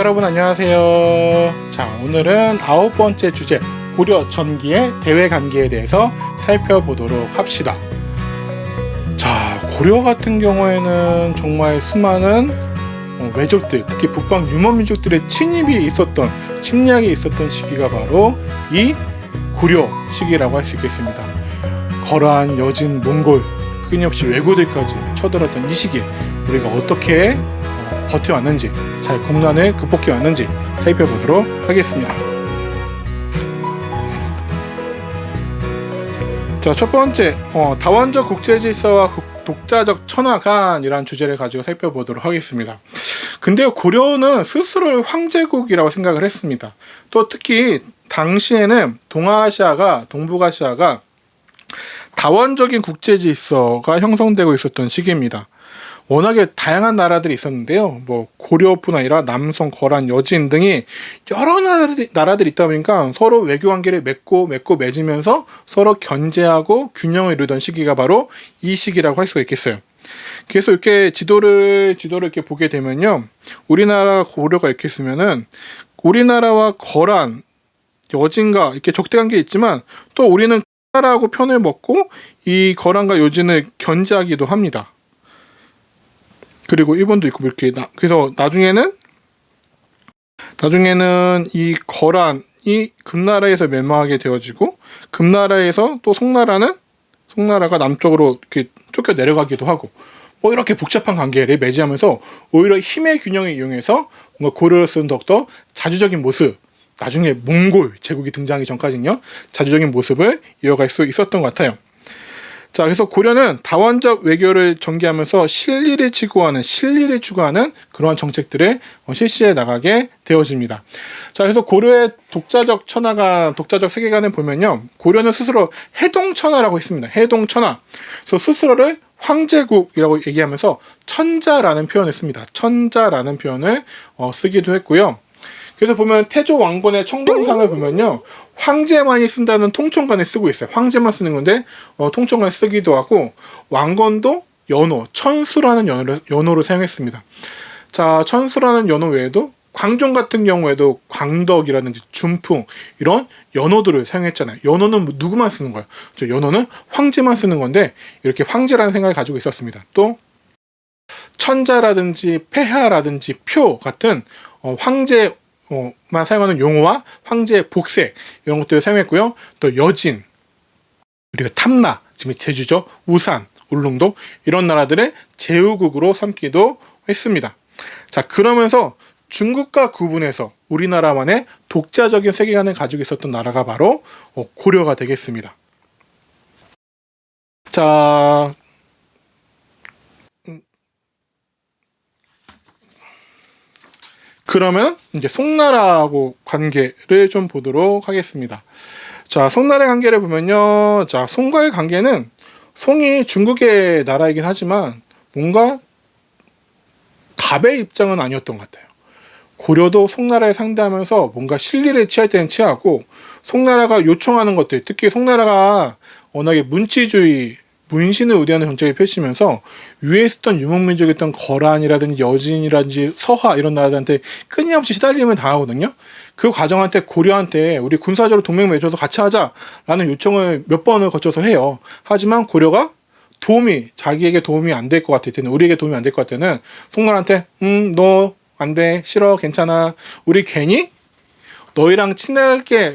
여러분 안녕하세요. 자, 오늘은 9번째 주제 고려 전기의 대외 관계에 대해서 살펴보도록 합시다. 자, 고려 같은 경우에는 정말 수많은 외족들, 특히 북방 유목민족들의 침략이 있었던 시기가 바로 이 고려 시기라고 할 수 있겠습니다. 거란, 여진, 몽골, 끊임없이 왜구들까지 쳐들었던 이 시기, 우리가 어떻게 버텨왔는지, 잘 국난을 극복해왔는지 살펴보도록 하겠습니다. 자, 첫 번째, 다원적 국제질서와 독자적 천하간이라는 주제를 가지고 살펴보도록 하겠습니다. 근데 고려는 스스로를 황제국이라고 생각을 했습니다. 또 특히 당시에는 동북아시아가 다원적인 국제질서가 형성되고 있었던 시기입니다. 워낙에 다양한 나라들이 있었는데요. 고려뿐 아니라 남성, 거란, 여진 등이 여러 나라들이 있다 보니까 서로 외교 관계를 맺으면서 서로 견제하고 균형을 이루던 시기가 바로 이 시기라고 할 수가 있겠어요. 그래서 이렇게 지도를 이렇게 보게 되면요, 우리나라 고려가 이렇게 있으면은 우리나라와 거란, 여진과 이렇게 적대 관계가 있지만 또 우리는 나라하고 편을 먹고 이 거란과 여진을 견제하기도 합니다. 그리고 일본도 있고 이렇게 그래서 나중에는 이 거란이 금나라에서 멸망하게 되어지고 금나라에서 또 송나라가 남쪽으로 이렇게 쫓겨 내려가기도 하고 이렇게 복잡한 관계를 맺으면서 오히려 힘의 균형을 이용해서 뭔가 고려로서는 더욱더 자주적인 모습, 나중에 몽골 제국이 등장하기 전까지는요, 자주적인 모습을 이어갈 수 있었던 것 같아요. 자, 그래서 고려는 다원적 외교를 전개하면서 실리를 추구하는 그러한 정책들을 실시해 나가게 되어집니다. 자, 그래서 고려의 독자적 세계관을 보면요, 고려는 스스로 해동천하라고 했습니다. 해동천하. 그래서 스스로를 황제국이라고 얘기하면서 천자라는 표현을 씁니다. 천자라는 표현을 쓰기도 했고요. 그래서 보면 태조 왕건의 청동상을 보면요, 황제만이 쓴다는 통청관을 쓰고 있어요. 황제만 쓰는 건데 통청관을 쓰기도 하고, 왕건도 천수라는 연호를 사용했습니다. 자, 천수라는 연호 외에도 광종 같은 경우에도 광덕이라든지 준풍 이런 연호들을 사용했잖아요. 연호는 누구만 쓰는 거예요? 연호는 황제만 쓰는 건데 이렇게 황제라는 생각을 가지고 있었습니다. 또 천자라든지 폐하라든지 표 같은 황제 만 사용하는 용어와 황제의 복색 이런 것들을 사용했고요. 또 여진, 그리고 탐라, 지금 제주죠, 우산, 울릉도 이런 나라들의 제후국으로 삼기도 했습니다. 자, 그러면서 중국과 구분해서 우리나라만의 독자적인 세계관을 가지고 있었던 나라가 바로 고려가 되겠습니다. 자, 그러면 이제 송나라하고 관계를 좀 보도록 하겠습니다. 자, 송나라의 관계를 보면요, 자, 송과의 관계는, 송이 중국의 나라이긴 하지만 뭔가 갑의 입장은 아니었던 것 같아요. 고려도 송나라에 상대하면서 뭔가 실리를 취할 때는 취하고, 송나라가 요청하는 것들, 특히 송나라가 워낙에 문신을 우대하는 정책을 펼치면서 위에 있었던 유목민족이었던 거란이라든지 여진이라든지 서하 이런 나라들한테 끊임없이 시달림을 당하거든요. 그 과정한테 고려한테 우리 군사적으로 동맹 맺어서 같이 하자라는 요청을 몇 번을 거쳐서 해요. 하지만 고려가 자기에게 도움이 안 될 것 같을 때는, 우리에게 도움이 안 될 것 같을 때는 송나라한테 너 안 돼, 싫어, 괜찮아, 우리 괜히 너희랑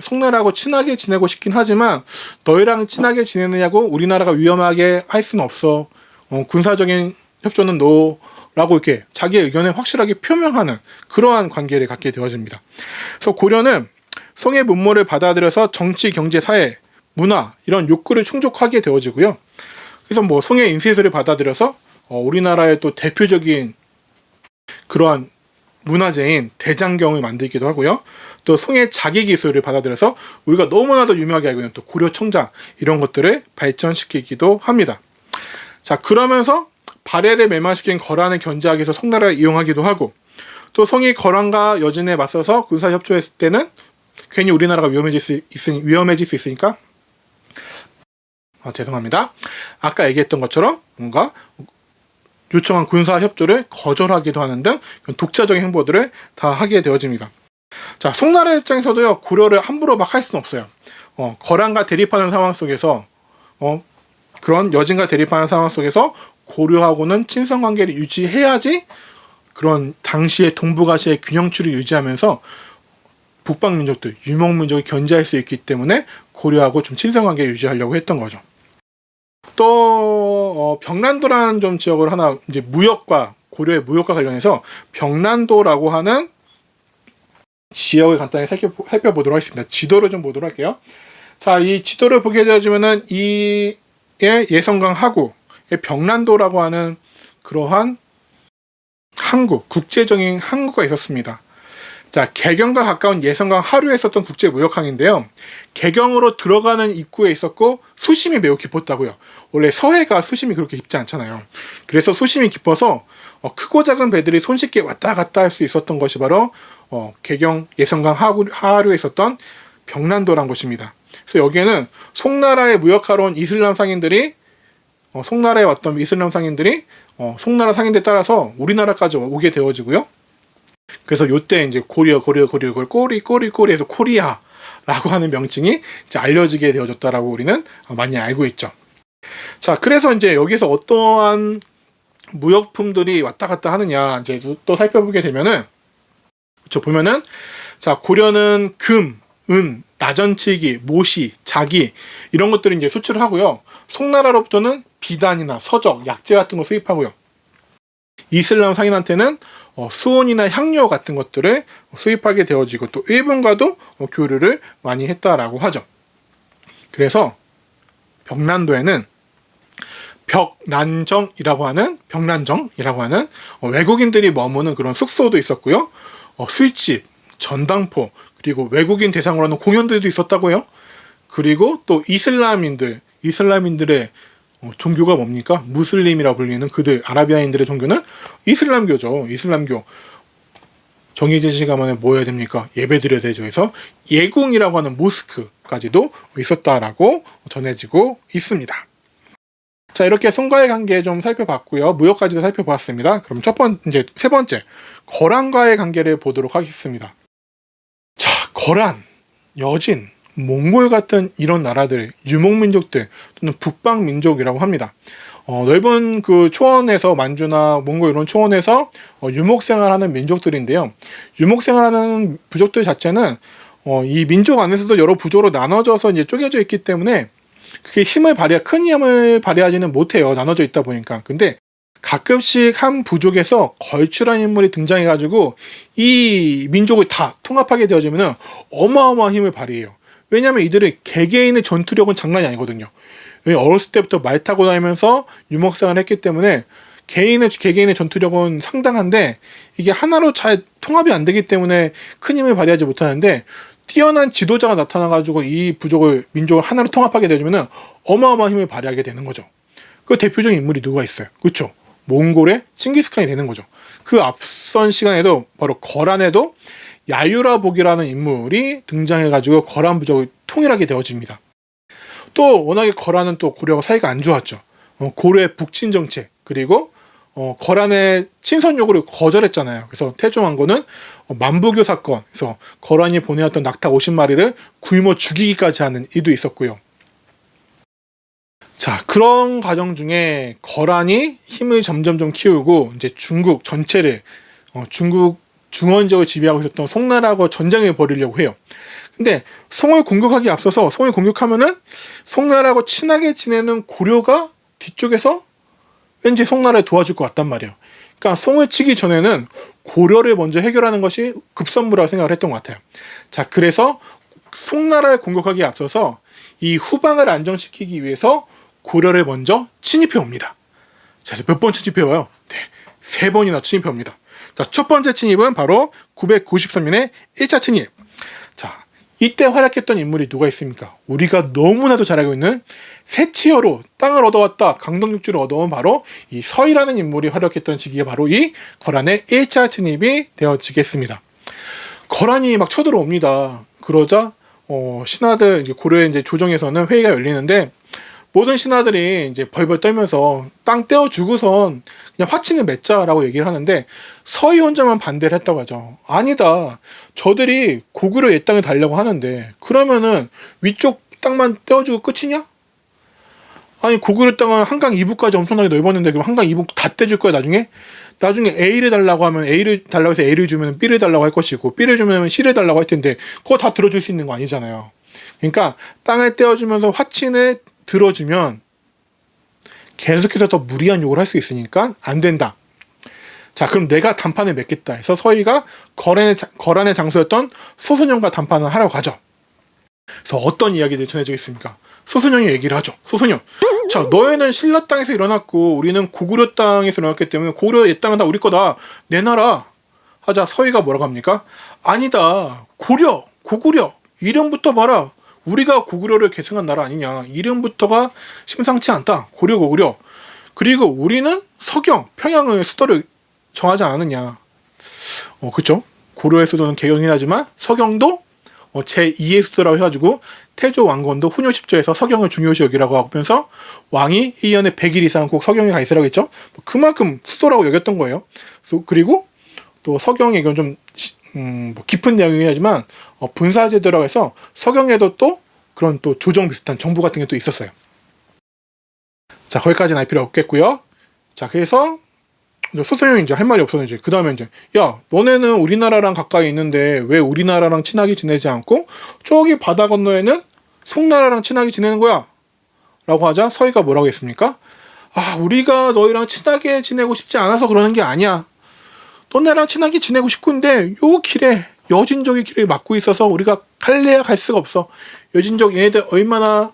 송나라하고 친하게 지내고 싶긴 하지만 너희랑 친하게 지내느냐고 우리나라가 위험하게 할 수는 없어. 군사적인 협조는 노라고 이렇게 자기의 의견을 확실하게 표명하는 그러한 관계를 갖게 되어집니다. 그래서 고려는 송의 문물을 받아들여서 정치, 경제, 사회, 문화 이런 욕구를 충족하게 되어지고요. 그래서 송의 인쇄소를 받아들여서 우리나라의 또 대표적인 그러한 문화재인 대장경을 만들기도 하고요. 또 송의 자기기술을 받아들여서 우리가 너무나도 유명하게 알고 있는 또 고려청자 이런 것들을 발전시키기도 합니다. 자, 그러면서 발해를 멸망시킨 거란을 견제하기 위해서 송나라를 이용하기도 하고, 또 송이 거란과 여진에 맞서서 군사협조했을 때는 괜히 우리나라가 위험해질 수 있으니까 죄송합니다. 아까 얘기했던 것처럼 뭔가 요청한 군사 협조를 거절하기도 하는 등 독자적인 행보들을 다 하게 되어집니다. 자, 송나라 입장에서도요, 고려를 함부로 막 할 수는 없어요. 거란과 대립하는 상황 속에서 그런 여진과 대립하는 상황 속에서 고려하고는 친선 관계를 유지해야지 그런 당시의 동북아시아의 균형추를 유지하면서 북방 민족들, 유목 민족이 견제할 수 있기 때문에 고려하고 좀 친선 관계를 유지하려고 했던 거죠. 또 병란도라는 좀 지역을 하나 이제 무역과 고려의 무역과 관련해서 병란도라고 하는 지역을 간단히 살펴보도록 하겠습니다. 지도를 좀 보도록 할게요. 자, 이 지도를 보게 되어지면은 이에 예성강 하구의 병란도라고 하는 그러한 항구, 국제적인 항구가 있었습니다. 자, 개경과 가까운 예성강 하류에 있었던 국제무역항인데요. 개경으로 들어가는 입구에 있었고 수심이 매우 깊었다고요. 원래 서해가 수심이 그렇게 깊지 않잖아요. 그래서 수심이 깊어서 크고 작은 배들이 손쉽게 왔다 갔다 할 수 있었던 것이 바로 개경 예성강 하류에 있었던 병란도란 곳입니다. 그래서 여기에는 송나라에 무역하러 온 이슬람 상인들이 송나라에 왔던 이슬람 상인들이 송나라 상인들에 따라서 우리나라까지 오게 되어지고요. 그래서 요때 이제 꼬리 해서 코리아라고 하는 명칭이 이제 알려지게 되어졌다라고 우리는 많이 알고 있죠. 자, 그래서 이제 여기서 어떠한 무역품들이 왔다 갔다 하느냐 이제 또 살펴보게 되면은 보면은 자, 고려는 금, 은, 나전칠기, 모시, 자기 이런 것들을 이제 수출을 하고요. 송나라로부터는 비단이나 서적, 약재 같은 거 수입하고요. 이슬람 상인한테는 수온이나 향료 같은 것들을 수입하게 되어지고 또 일본과도 교류를 많이 했다라고 하죠. 그래서 병란도에는 병란정이라고 하는 외국인들이 머무는 그런 숙소도 있었고요. 술집, 전당포, 그리고 외국인 대상으로 하는 공연들도 있었다고요. 그리고 또 이슬람인들의 종교가 뭡니까? 무슬림이라 불리는 그들 아라비아인들의 종교는 이슬람교죠. 이슬람교. 정해진 시간만에 뭐 해야 됩니까? 예배 드려야 되죠. 그래서 예궁이라고 하는 모스크까지도 있었다라고 전해지고 있습니다. 자, 이렇게 송과의 관계 좀 살펴봤고요. 무역까지도 살펴봤습니다. 그럼 세 번째, 거란과의 관계를 보도록 하겠습니다. 자, 거란, 여진, 몽골 같은 이런 나라들, 유목민족들 또는 북방민족이라고 합니다. 넓은 그 초원에서 만주나 몽골 이런 초원에서 유목생활하는 민족들인데요. 유목생활하는 부족들 자체는 이 민족 안에서도 여러 부족으로 나눠져서 이제 쪼개져 있기 때문에 그게 큰 힘을 발휘하지는 못해요. 나눠져 있다 보니까. 근데 가끔씩 한 부족에서 걸출한 인물이 등장해가지고 이 민족을 다 통합하게 되어지면 어마어마한 힘을 발휘해요. 왜냐하면 이들의 개개인의 전투력은 장난이 아니거든요. 어렸을 때부터 말 타고 다니면서 유목생활을 했기 때문에 개개인의 전투력은 상당한데 이게 하나로 잘 통합이 안 되기 때문에 큰 힘을 발휘하지 못하는데 뛰어난 지도자가 나타나가지고 이 민족을 하나로 통합하게 되면 어마어마한 힘을 발휘하게 되는 거죠. 그 대표적인 인물이 누가 있어요? 그렇죠? 몽골의 칭기스칸이 되는 거죠. 그 앞선 시간에도 바로 거란에도 야유라복이라는 인물이 등장해가지고 거란 부족을 통일하게 되어집니다. 또 워낙에 거란은 또 고려와 사이가 안 좋았죠. 고려의 북친 정책 그리고 거란의 친선 요구를 거절했잖아요. 그래서 태종왕고는 만부교 사건, 그래서 거란이 보내왔던 낙타 50마리를 굶어 죽이기까지 하는 일도 있었고요. 자, 그런 과정 중에 거란이 힘을 점점 좀 키우고 이제 중국 전체를 중국 중원 지역을 지배하고 있었던 송나라하고 전쟁을 벌이려고 해요. 근데 송을 공격하기 앞서서 송을 공격하면은 송나라하고 친하게 지내는 고려가 뒤쪽에서 왠지 송나라를 도와줄 것 같단 말이에요. 그러니까 송을 치기 전에는 고려를 먼저 해결하는 것이 급선무라고 생각을 했던 것 같아요. 자, 그래서 송나라를 공격하기에 앞서서 이 후방을 안정시키기 위해서 고려를 먼저 침입해 옵니다. 자, 몇 번 침입해 와요? 네, 3번이나 침입해 옵니다. 자, 첫 번째 침입은 바로 993년의 1차 침입. 자, 이때 활약했던 인물이 누가 있습니까? 우리가 너무나도 잘 알고 있는 세치어로 땅을 얻어왔다, 강동육지를 얻어온 바로 이 서희라는 인물이 활약했던 시기가 바로 이 거란의 1차 침입이 되어지겠습니다. 거란이 막 쳐들어옵니다. 그러자 신하들 고려의 이제 조정에서는 회의가 열리는데 모든 신하들이 이제 벌벌 떨면서 땅 떼어주고선 그냥 화친을 맺자라고 얘기를 하는데 서희 혼자만 반대를 했다고 하죠. 아니다. 저들이 고구려 옛 땅에 달려고 하는데 그러면은 위쪽 땅만 떼어주고 끝이냐? 아니 고구려 땅은 한강 이북까지 엄청나게 넓었는데 그럼 한강 이북 다 떼줄 거야 나중에? 나중에 A를 달라고 하면 A를 달라고 해서 A를 주면 B를 달라고 할 것이고 B를 주면 C를 달라고 할 텐데 그거 다 들어줄 수 있는 거 아니잖아요. 그러니까 땅을 떼어주면서 화친을 들어주면 계속해서 더 무리한 요구를 할 수 있으니까 안 된다. 자 그럼 내가 단판을 맺겠다 해서 서희가 거란의 장소였던 소선영과 단판을 하러 가죠. 그래서 어떤 이야기들이 전해지겠습니까? 소선영이 얘기를 하죠. 소선영, 자 너희는 신라 땅에서 일어났고 우리는 고구려 땅에서 일어났기 때문에 고구려 옛 땅은 다 우리 거다 내놔라 하자 서희가 뭐라고 합니까? 아니다. 고구려 이름부터 봐라. 우리가 고구려를 계승한 나라 아니냐. 이름부터가 심상치 않다. 고구려. 그리고 우리는 서경, 평양의 수도를 정하지 않았느냐. 그쵸? 고려의 수도는 개경이긴 하지만 서경도 제2의 수도라고 해가지고 태조 왕건도 훈요 10조에서 서경을 중요시 여기라고 하면서 왕이 1년에 100일 이상 꼭 서경에 가 있으라고 했죠. 그만큼 수도라고 여겼던 거예요. 그리고 또 서경에 이건 좀 깊은 내용이긴 하지만 분사제도라고 해서 서경에도 또 그런 또 조정 비슷한 정부 같은 게 또 있었어요. 자 거기까지는 알 필요 없겠고요. 자 그래서 소선영이 이제 할 말이 없었는지 그 다음에 이제 야 너네는 우리나라랑 가까이 있는데 왜 우리나라랑 친하게 지내지 않고 저기 바다 건너에는 송나라랑 친하게 지내는 거야? 라고 하자 서희가 뭐라고 했습니까? 아 우리가 너희랑 친하게 지내고 싶지 않아서 그러는 게 아니야. 너네랑 친하게 지내고 싶은데 요 길에 여진족의 길을 막고 있어서 우리가 갈래야 갈 수가 없어. 여진족 얘네들 얼마나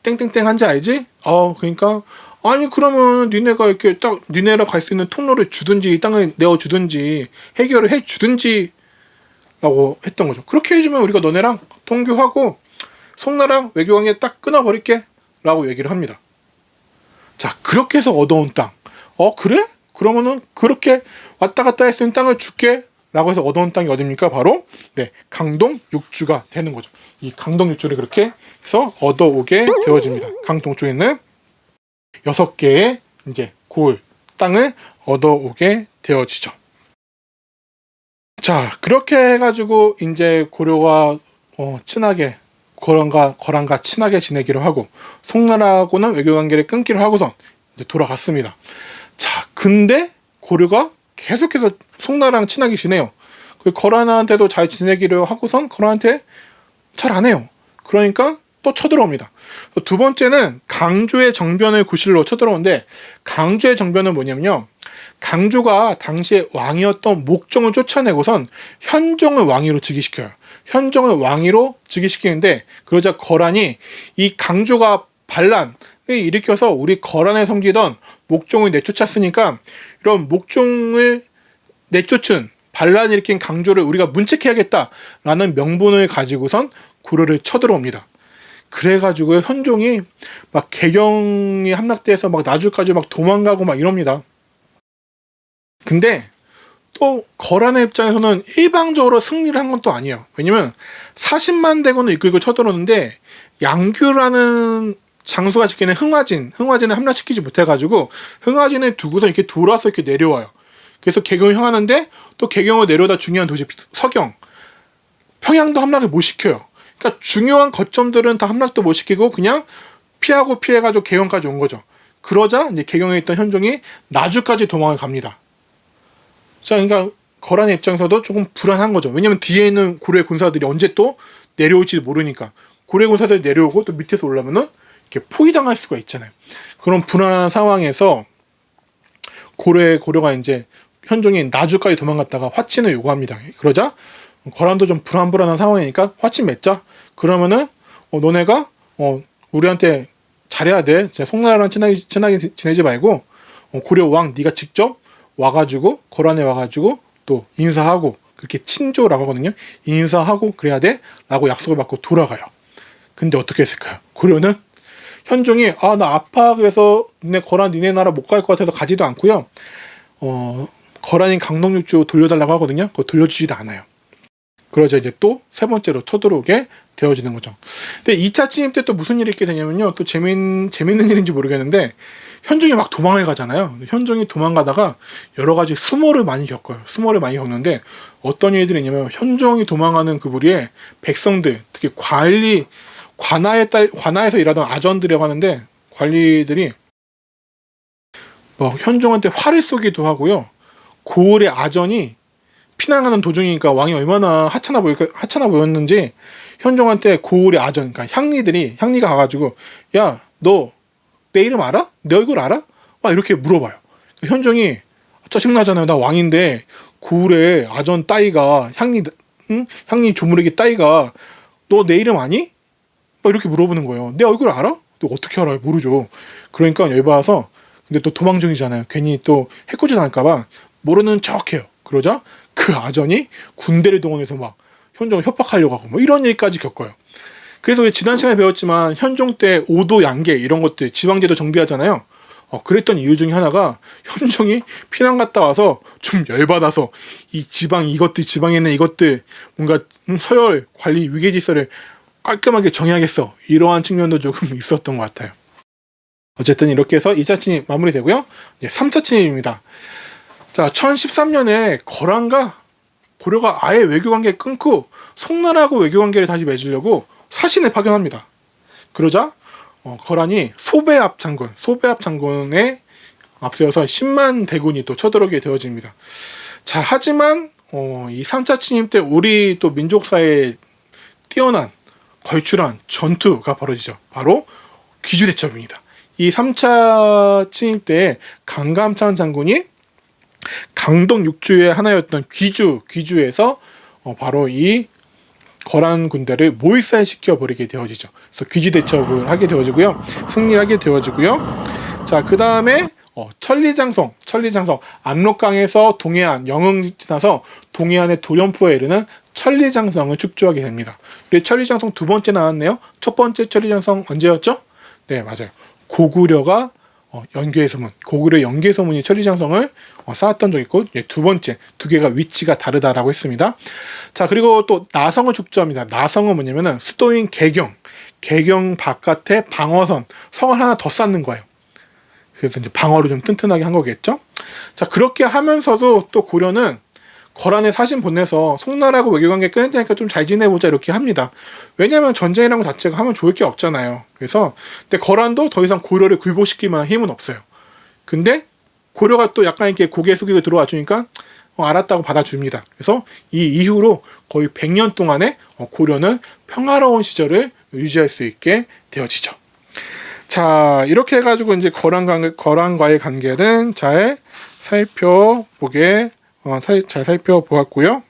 땡땡땡한지 알지? 그러니까 아니 그러면 니네가 이렇게 딱 니네랑 갈 수 있는 통로를 주든지 땅을 내어주든지 해결을 해주든지 라고 했던 거죠. 그렇게 해주면 우리가 너네랑 통교하고 송나라랑 외교관계 딱 끊어버릴게 라고 얘기를 합니다. 자 그렇게 해서 얻어온 땅 그래? 그러면은 그렇게 왔다 갔다 할 수 있는 땅을 줄게 라고 해서 얻어온 땅이 어딥니까? 바로 강동 6주가 되는 거죠. 이 강동 6주를 그렇게 해서 얻어오게 되어집니다. 강동 쪽에 있는 6개의 이제 고을 땅을 얻어오게 되어지죠. 자 그렇게 해가지고 이제 고려와 친하게 거란과 친하게 지내기로 하고 송나라하고는 외교관계를 끊기로 하고선 이제 돌아갔습니다. 자 근데 고려가 계속해서 송나라랑 친하게 지내요. 거란한테도 잘 지내기로 하고선 거란한테 잘 안 해요. 그러니까 또 쳐들어옵니다. 두 번째는 강조의 정변을 구실로 쳐들어오는데 강조의 정변은 뭐냐면요. 강조가 당시에 왕이었던 목종을 쫓아내고선 현종을 왕위로 즉위시켜요. 현종을 왕위로 즉위시키는데 그러자 거란이 이 강조가 반란을 일으켜서 우리 거란에 섬기던 목종을 내쫓았으니까 이런 목종을 내쫓은 반란을 일으킨 강조를 우리가 문책해야겠다라는 명분을 가지고선 고려를 쳐들어옵니다. 그래가지고 현종이 막 개경이 함락돼서 막 나주까지 막 도망가고 막 이럽니다. 근데 또 거란의 입장에서는 일방적으로 승리를 한 건 또 아니에요. 왜냐면 40만 대군을 이끌고 쳐들어오는데 양규라는 장소가 지키는 흥화진을 함락시키지 못해가지고 흥화진을 두고서 이렇게 돌아서 이렇게 내려와요. 그래서 개경을 향하는데 또 개경을 내려다 중요한 도시 서경, 평양도 함락을 못 시켜요. 그러니까 중요한 거점들은 다 함락도 못 시키고 그냥 피해가지고 개경까지 온 거죠. 그러자 이제 개경에 있던 현종이 나주까지 도망을 갑니다. 자, 그러니까 거란의 입장에서도 조금 불안한 거죠. 왜냐면 뒤에 있는 고려의 군사들이 언제 또 내려올지 모르니까 고려의 군사들이 내려오고 또 밑에서 올라오면은 이렇게 포위당할 수가 있잖아요. 그런 불안한 상황에서 고려가 이제 현종이 나주까지 도망갔다가 화친을 요구합니다. 그러자 거란도 좀 불안한 상황이니까 화친 맺자. 그러면은 너네가 우리한테 잘해야 돼. 송나라랑 친하게 지내지 말고 고려 왕 네가 직접 와가지고 거란에 와가지고 또 인사하고 그렇게 친조라고 하거든요. 인사하고 그래야 돼 라고 약속을 받고 돌아가요. 근데 어떻게 했을까요? 고려는 현종이 나 아파 그래서 니네 나라 못 갈 것 같아서 가지도 않고요. 거란인 강동육주 돌려달라고 하거든요. 그거 돌려주지도 않아요. 그러자 이제 또 세 번째로 쳐들어오게 되어지는 거죠. 근데 2차 침입 때 또 무슨 일이 있게 되냐면요. 또 재밌는 일인지 모르겠는데 현종이 막 도망을 가잖아요. 현종이 도망가다가 여러 가지 수모를 많이 겪어요. 수모를 많이 겪는데 어떤 일들이 있냐면 현종이 도망가는 그 무리에 백성들, 특히 관아에서 일하던 아전들이라고 하는데 관리들이 뭐 현종한테 화를 쏘기도 하고요. 고을의 아전이 피난하는 도중이니까 왕이 얼마나 하찮아 보였는지 현종한테 고을의 아전, 그러니까 향리가 가가지고 야, 너 내 이름 알아? 내 얼굴 알아? 막 이렇게 물어봐요. 현종이 짜증나잖아요. 나 왕인데 고을의 아전 따위가 향리 조무르기 따위가 너 내 이름 아니? 막 이렇게 물어보는 거예요. 내 얼굴 알아? 너 어떻게 알아요? 모르죠. 그러니까 열받아서 근데 또 도망 중이잖아요. 괜히 또 해코지 당할까봐 모르는 척해요. 그러자 그 아전이 군대를 동원해서 막 현종을 협박하려고 하고 뭐 이런 일까지 겪어요. 그래서 지난 시간에 배웠지만 현종 때 오도 양계 이런 것들 지방제도 정비하잖아요. 그랬던 이유 중에 하나가 현종이 피난 갔다 와서 좀 열받아서 이 지방에 있는 이것들 뭔가 서열 관리 위계 질서를 깔끔하게 정해야겠어. 이러한 측면도 조금 있었던 것 같아요. 어쨌든 이렇게 해서 2차 침입 마무리되고요. 이제 3차 침입입니다. 자, 1013년에 거란과 고려가 아예 외교관계 끊고 송나라하고 외교관계를 다시 맺으려고 사신을 파견합니다. 그러자 거란이 소배압 장군에 앞세워서 10만 대군이 또 쳐들어오게 되어집니다. 자, 하지만 이 3차 침입 때 우리 또 민족사에 뛰어난 걸출한 전투가 벌어지죠. 바로 귀주대첩입니다. 이 3차 침입 때 강감찬 장군이 강동 6주의 하나였던 귀주에서 바로 이 거란 군대를 몰살시켜 버리게 되어지죠. 그래서 귀주대첩을 하게 되어지고요. 승리를 하게 되어지고요. 자, 그 다음에 천리장성 압록강에서 동해안 영흥 지나서 동해안의 도련포에 이르는 천리장성을 축조하게 됩니다. 그리고 천리장성 두 번째 나왔네요. 첫 번째 천리장성 언제였죠? 네, 맞아요. 고구려 연개소문이 천리장성을 쌓았던 적이 있고, 두 번째 두 개가 위치가 다르다라고 했습니다. 자, 그리고 또 나성을 축조합니다. 나성은 뭐냐면은 수도인 개경 바깥에 방어선 성을 하나 더 쌓는 거예요. 그래서 이제 방어를 좀 튼튼하게 한 거겠죠. 자, 그렇게 하면서도 또 고려는 거란에 사신 보내서 송나라하고 외교관계 끊을 테니까 좀 잘 지내보자 이렇게 합니다. 왜냐면 전쟁이라는 것 자체가 하면 좋을 게 없잖아요. 그래서 근데 거란도 더 이상 고려를 굴복시킬 만한 힘은 없어요. 근데 고려가 또 약간 이렇게 고개 숙이고 들어와 주니까 알았다고 받아줍니다. 그래서 이 이후로 거의 100년 동안의 고려는 평화로운 시절을 유지할 수 있게 되어지죠. 자, 이렇게 해가지고 이제 거란과의 관계는 잘 살펴보았고요.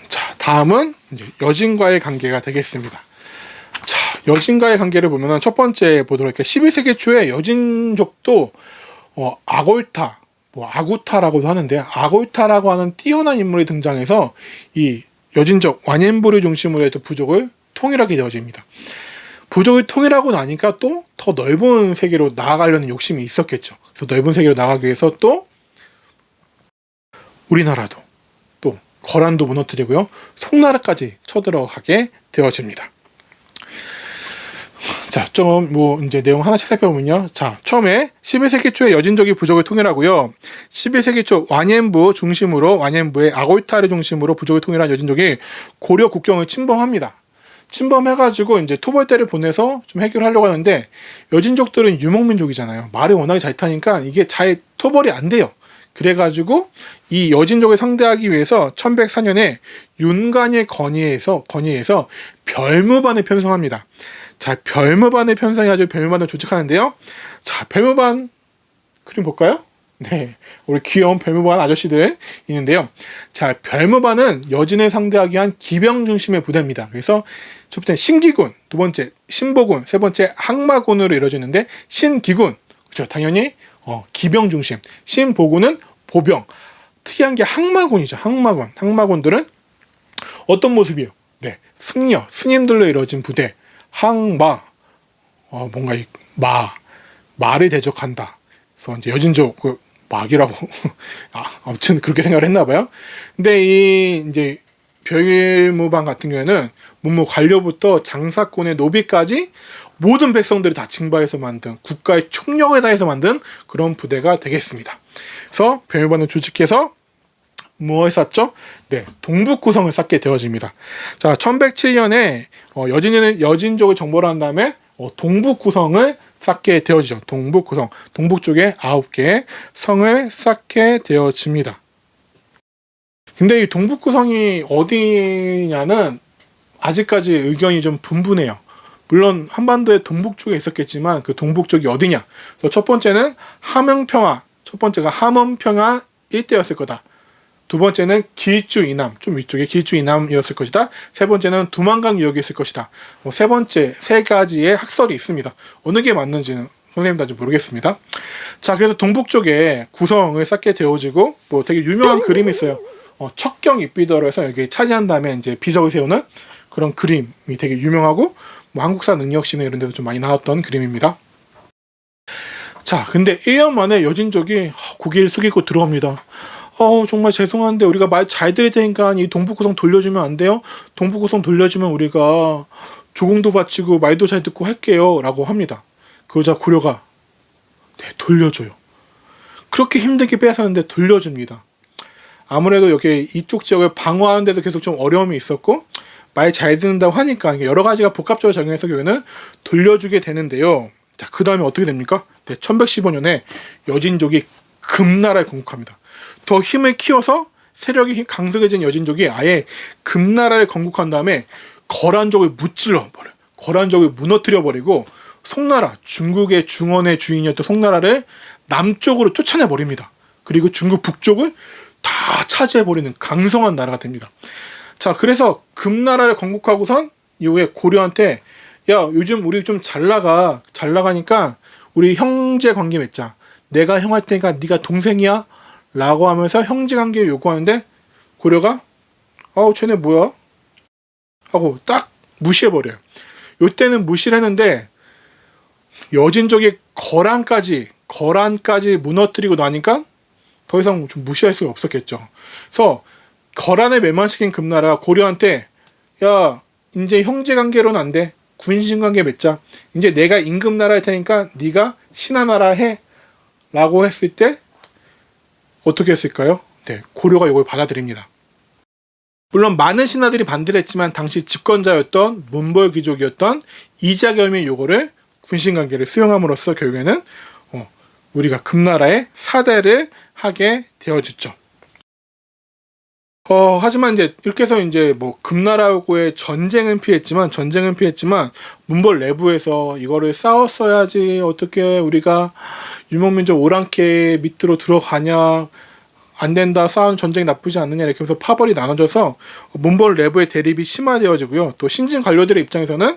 자, 다음은 이제 여진과의 관계가 되겠습니다. 자, 여진과의 관계를 보면은 첫 번째 보도록 할게요. 11세기 초에 여진족도 아구타라고도 하는데 아구타라고 하는 뛰어난 인물이 등장해서 이 여진족 완颜부를 중심으로 해서 부족을 통일하게 되어집니다. 부족을 통일하고 나니까 또 더 넓은 세계로 나아가려는 욕심이 있었겠죠. 그래서 넓은 세계로 나가기 위해서 또 우리나라도 또 거란도 무너뜨리고요. 송나라까지 쳐들어가게 되어집니다. 자, 좀 이제 내용 하나씩 살펴보면요. 자, 처음에 11세기 초에 여진족이 부족을 통일하고요. 11세기 초 완颜부의 아골타를 중심으로 부족을 통일한 여진족이 고려 국경을 침범합니다. 침범해가지고 이제 토벌대를 보내서 좀 해결하려고 하는데 여진족들은 유목민족이잖아요. 말을 워낙에 잘 타니까 이게 잘 토벌이 안 돼요. 그래가지고 이 여진족을 상대하기 위해서 1104년에 윤관의 건의에서 별무반을 편성합니다. 자, 별무반을 편성해가지고 별무반을 조직하는데요. 자, 별무반 그림 볼까요? 네, 우리 귀여운 별무반 아저씨들 있는데요. 자, 별무반은 여진을 상대하기 위한 기병 중심의 부대입니다. 그래서 첫 번째 신기군, 두 번째 신보군, 세 번째 항마군으로 이루어지는데 신기군, 그렇죠? 당연히 기병 중심. 신보군은 보병. 특이한 게 항마군이죠. 항마군들은 어떤 모습이에요? 네, 승려, 스님들로 이루어진 부대. 항마, 뭔가 말을 대적한다. 그래서 이제 여진족 막이라고 아무튼 그렇게 생각을 했나 봐요. 근데 이 이제 별무방 같은 경우에는 문무 관료부터 장사꾼의 노비까지 모든 백성들이 다 징발해서 만든 국가의 총력을 다해서 만든 그런 부대가 되겠습니다. 그래서 별무방을 조직해서 무엇을 쌓죠? 네, 동북구성을 쌓게 되어집니다. 자, 1107년에 여진족을 정벌을 한 다음에 동북구성을 쌓게 되어지죠. 동북구성, 동북 쪽에 9개의 성을 쌓게 되어집니다. 근데 이 동북구성이 어디냐는 아직까지 의견이 좀 분분해요. 물론 한반도의 동북 쪽에 있었겠지만 그 동북 쪽이 어디냐? 그래서 첫 번째는 함흥평화, 첫 번째가 함흥평화 일대였을 거다. 두 번째는 길주 이남, 좀 위쪽에 길주 이남이었을 것이다. 세 번째는 두만강 유역이 있을 것이다. 세 번째 세 가지의 학설이 있습니다. 어느 게 맞는지는 선생님도 아직 모르겠습니다. 자, 그래서 동북 쪽에 구성을 쌓게 되어지고 뭐 되게 유명한 그림이 있어요. 척경 입비도로 해서 여기 차지한 다음에 이제 비석을 세우는 그런 그림이 되게 유명하고 뭐 한국사 능력시나 이런 데도 좀 많이 나왔던 그림입니다. 자, 근데 1년 만에 여진족이 고개를 숙이고 들어옵니다. 정말 죄송한데 우리가 말 잘 들을 테니까 이 동북구성 돌려주면 안 돼요? 동북구성 돌려주면 우리가 조공도 바치고 말도 잘 듣고 할게요 라고 합니다. 그러자 고려가 네, 돌려줘요. 그렇게 힘들게 빼앗았는데 돌려줍니다. 아무래도 여기 이쪽 지역을 방어하는 데도 계속 좀 어려움이 있었고 말 잘 듣는다고 하니까 여러 가지가 복합적으로 작용해서 결국에는 돌려주게 되는데요. 자, 그 다음에 어떻게 됩니까? 네, 1115년에 여진족이 금나라를 건국합니다. 더 힘을 키워서 세력이 강성해진 여진족이 아예 금나라를 건국한 다음에 거란족을 무찔러 버려요. 거란족을 무너뜨려 버리고 송나라, 중국의 중원의 주인이었던 송나라를 남쪽으로 쫓아내 버립니다. 그리고 중국 북쪽을 다 차지해 버리는 강성한 나라가 됩니다. 자, 그래서 금나라를 건국하고선 이후에 고려한테 야, 요즘 우리 좀 잘 나가니까 우리 형제 관계 맺자. 내가 형 할 테니까 네가 동생이야 라고 하면서 형제 관계를 요구하는데 고려가 쟤네 뭐야? 하고 딱 무시해버려요. 요때는 무시를 했는데 여진족이 거란까지 무너뜨리고 나니까 더 이상 좀 무시할 수가 없었겠죠. 그래서 거란을 멸망시킨 금나라가 고려한테 야, 이제 형제 관계로는 안 돼. 군신 관계 맺자. 이제 내가 임금나라 할 테니까 네가 신하나라 해 라고 했을 때 어떻게 했을까요? 네, 고려가 이걸 받아들입니다. 물론 많은 신하들이 반대를 했지만 당시 집권자였던 문벌 귀족이었던 이자겸이 요거를 군신관계를 수용함으로써 결국에는 우리가 금나라의 사대를 하게 되어졌죠. 하지만 이제 이렇게 해서 이제 뭐 금나라하고의 전쟁은 피했지만 문벌 내부에서 이거를 싸웠어야지 어떻게 우리가 유목민족 오랑캐 밑으로 들어가냐, 안 된다, 싸우는 전쟁이 나쁘지 않느냐 이렇게 해서 파벌이 나눠져서 문벌 내부의 대립이 심화되어지고요. 또 신진 관료들의 입장에서는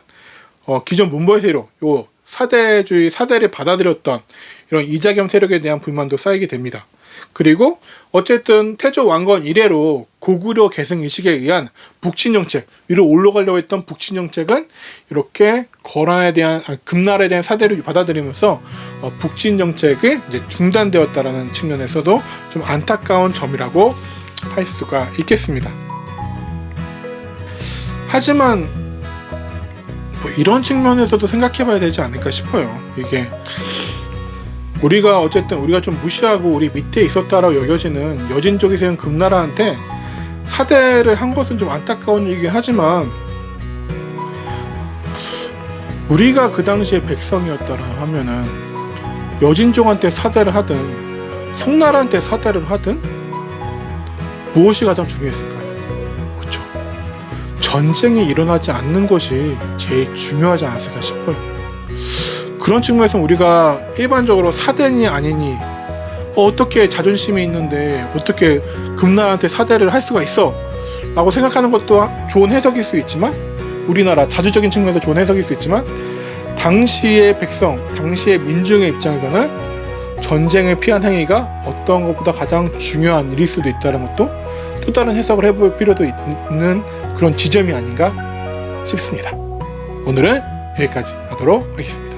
기존 문벌 세력, 요 사대를 받아들였던 이런 이자겸 세력에 대한 불만도 쌓이게 됩니다. 그리고 어쨌든 태조 왕건 이래로 고구려 계승 의식에 의한 북친 정책, 위로 올라가려고 했던 북친 정책은 이렇게 금나라에 대한 사대를 받아들이면서 북친 정책이 이제 중단되었다라는 측면에서도 좀 안타까운 점이라고 할 수가 있겠습니다. 하지만 뭐 이런 측면에서도 생각해봐야 되지 않을까 싶어요. 이게 우리가 좀 무시하고 우리 밑에 있었다라고 여겨지는 여진족이 세운 금나라한테 사대를 한 것은 좀 안타까운 일이긴 하지만 우리가 그 당시에 백성이었다라 하면은 여진족한테 사대를 하든 송나라한테 사대를 하든 무엇이 가장 중요했을까요? 그렇죠. 전쟁이 일어나지 않는 것이 제일 중요하지 않았을까 싶어요. 그런 측면에서 우리가 일반적으로 사대니 아니니 어떻게 자존심이 있는데 어떻게 금나라한테 사대를 할 수가 있어 라고 생각하는 것도 좋은 해석일 수 있지만 우리나라 자주적인 측면에서 좋은 해석일 수 있지만 당시의 백성, 당시의 민중의 입장에서는 전쟁을 피한 행위가 어떤 것보다 가장 중요한 일일 수도 있다는 것도 또 다른 해석을 해볼 필요도 있는 그런 지점이 아닌가 싶습니다. 오늘은 여기까지 하도록 하겠습니다.